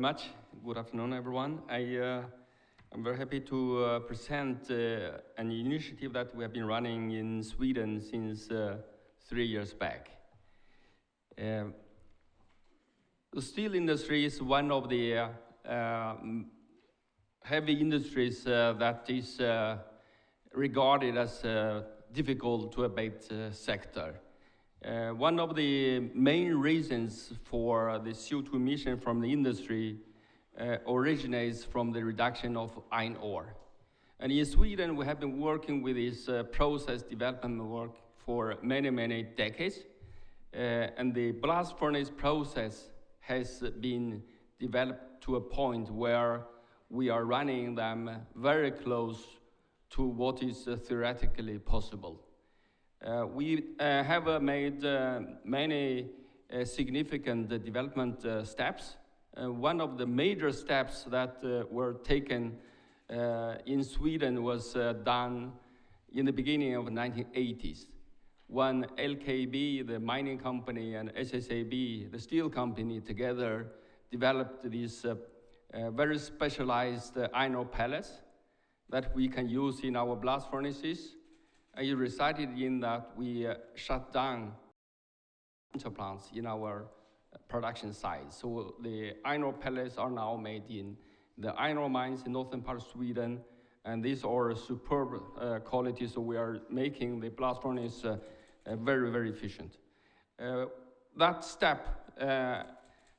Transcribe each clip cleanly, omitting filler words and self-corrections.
much. Good afternoon, everyone. I'm very happy to present an initiative that we have been running in Sweden since 3 years back. The steel industry is one of the heavy industries that is regarded as a difficult to abate sector. One of the main reasons for the CO2 emission from the industry originates from the reduction of iron ore. And in Sweden, we have been working with this process development work for many decades. And the blast furnace process has been developed to a point where we are running them very close to what is theoretically possible. We have made many significant development steps. One of the major steps that were taken in Sweden was done in the beginning of the 1980s, when LKAB, the mining company, and SSAB, the steel company, together developed these very specialized iron ore pellets that we can use in our blast furnaces. It resulted in that we shut down plants in our production sites. So the iron ore pellets are now made in the iron ore mines in northern part of Sweden, and these are superb quality, so we are making the blast furnace very efficient. That step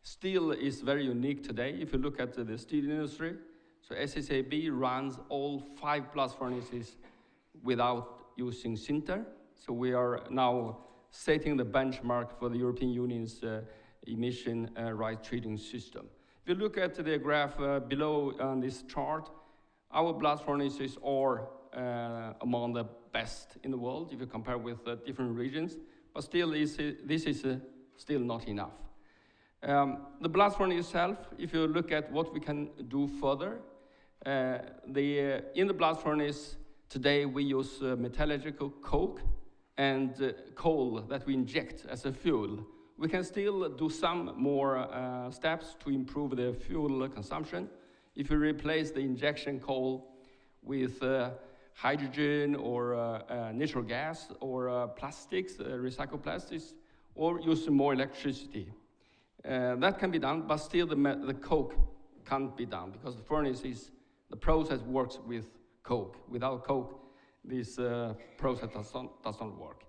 still is very unique today. If you look at the steel industry, so SSAB runs all 5 blast furnaces without using sinter. So we are now setting the benchmark for the European Union's emission right treating system. If you look at the graph below on this chart, our blast furnaces are among the best in the world if you compare with different regions, but still this is still not enough. The blast furnace itself, if you look at what we can do further, in the blast furnace today we use metallurgical coke and coal that we inject as a fuel. We can still do some more steps to improve the fuel consumption. If you replace the injection coal with hydrogen or natural gas or plastics, recycled plastics, or use more electricity. That can be done, but still the coke can't be done because the process works with coke. Without coke, this process does not work.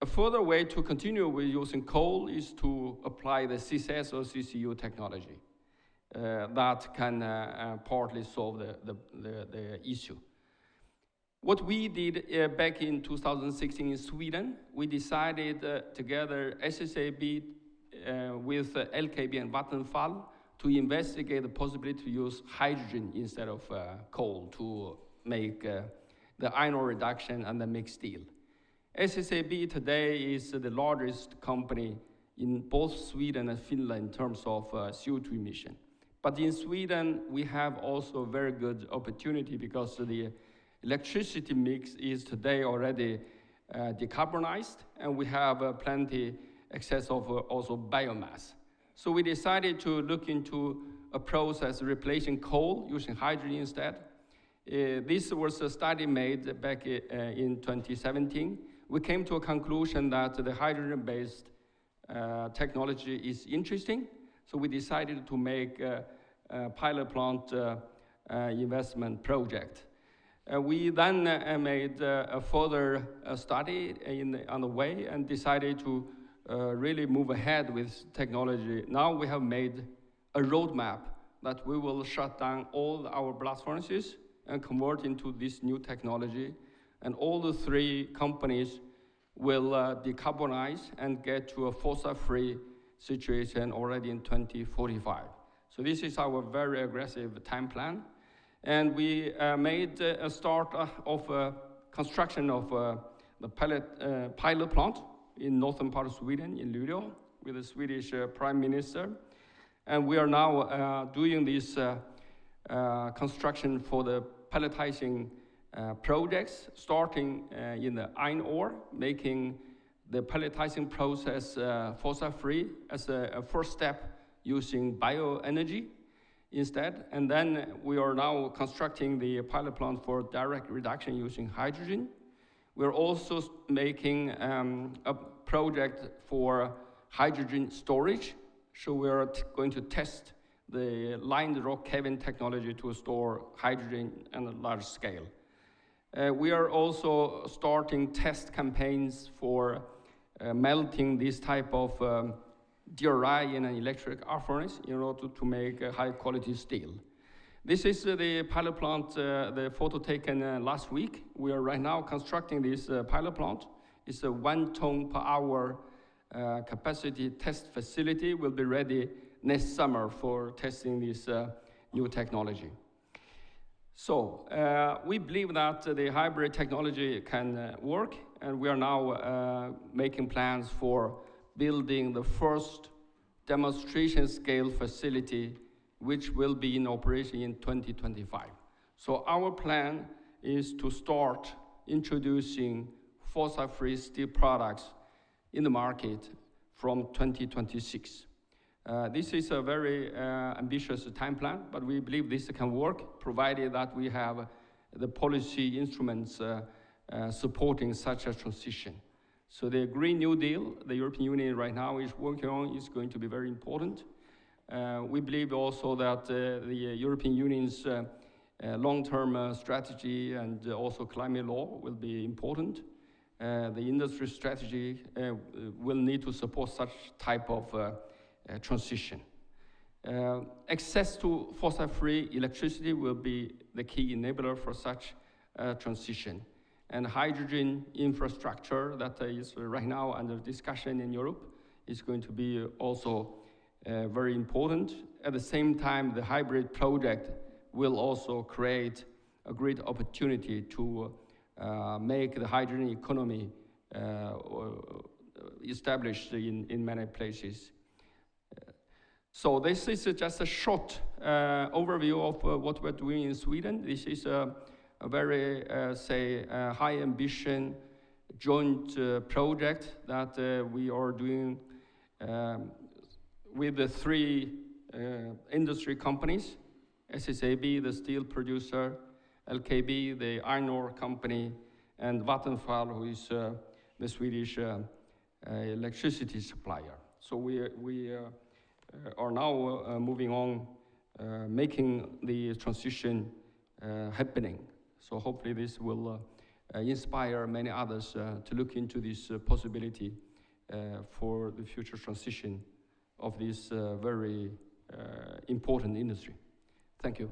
A further way to continue with using coal is to apply the CCS or CCU technology. That can partly solve the issue. What we did back in 2016 in Sweden, we decided together SSAB with LKAB and Vattenfall to investigate the possibility to use hydrogen instead of coal to make the iron ore reduction and the mixed steel. SSAB today is the largest company in both Sweden and Finland in terms of CO2 emission. But in Sweden, we have also a very good opportunity because the electricity mix is today already decarbonized, and we have plenty excess of also biomass. So we decided to look into a process replacing coal using hydrogen instead. This was a study made back in 2017. We came to a conclusion that the hydrogen-based technology is interesting, so we decided to make a pilot plant investment project. We then made a further study on the way and decided to really move ahead with technology. Now we have made a roadmap that we will shut down all our blast furnaces and convert into this new technology. And all the 3 companies will decarbonize and get to a fossil-free situation already in 2045. So this is our very aggressive time plan. And we made a start of construction of the pilot plant in northern part of Sweden, in Vídeo, with the Swedish Prime Minister. And we are now doing this construction for the pelletizing projects, starting in the iron ore, making the pelletizing process fossil-free as a first step using bioenergy instead. And then we are now constructing the pilot plant for direct reduction using hydrogen. We're also making a project for hydrogen storage. So we're going to test the lined rock caving technology to store hydrogen on a large scale. We are also starting test campaigns for melting this type of DRI in an electric arc furnace in order to make high quality steel. This is the pilot plant, the photo taken last week. We are right now constructing this pilot plant. It's a 1 ton per hour capacity test facility. Will be ready next summer for testing this new technology. So we believe that the hybrid technology can work, and we are now making plans for building the first demonstration scale facility, which will be in operation in 2025. So our plan is to start introducing fossil-free steel products in the market from 2026. This is a very ambitious time plan, but we believe this can work, provided that we have the policy instruments supporting such a transition. So the Green New Deal, the European Union right now is working on, is going to be very important. We believe also that the European Union's long-term strategy and also climate law will be important. The industry strategy will need to support such type of transition. Access to fossil-free electricity will be the key enabler for such transition. And hydrogen infrastructure that is right now under discussion in Europe is going to be also very important. At the same time, the hybrid project will also create a great opportunity to make the hydrogen economy established in many places. So this is just a short overview of what we're doing in Sweden. This is a very, high ambition joint project that we are doing with the 3 industry companies, SSAB, the steel producer, LKB, the iron ore company, and Vattenfall, who is the Swedish electricity supplier. So we are now moving on, making the transition happening. So hopefully this will inspire many others to look into this possibility for the future transition of this very important industry. Thank you.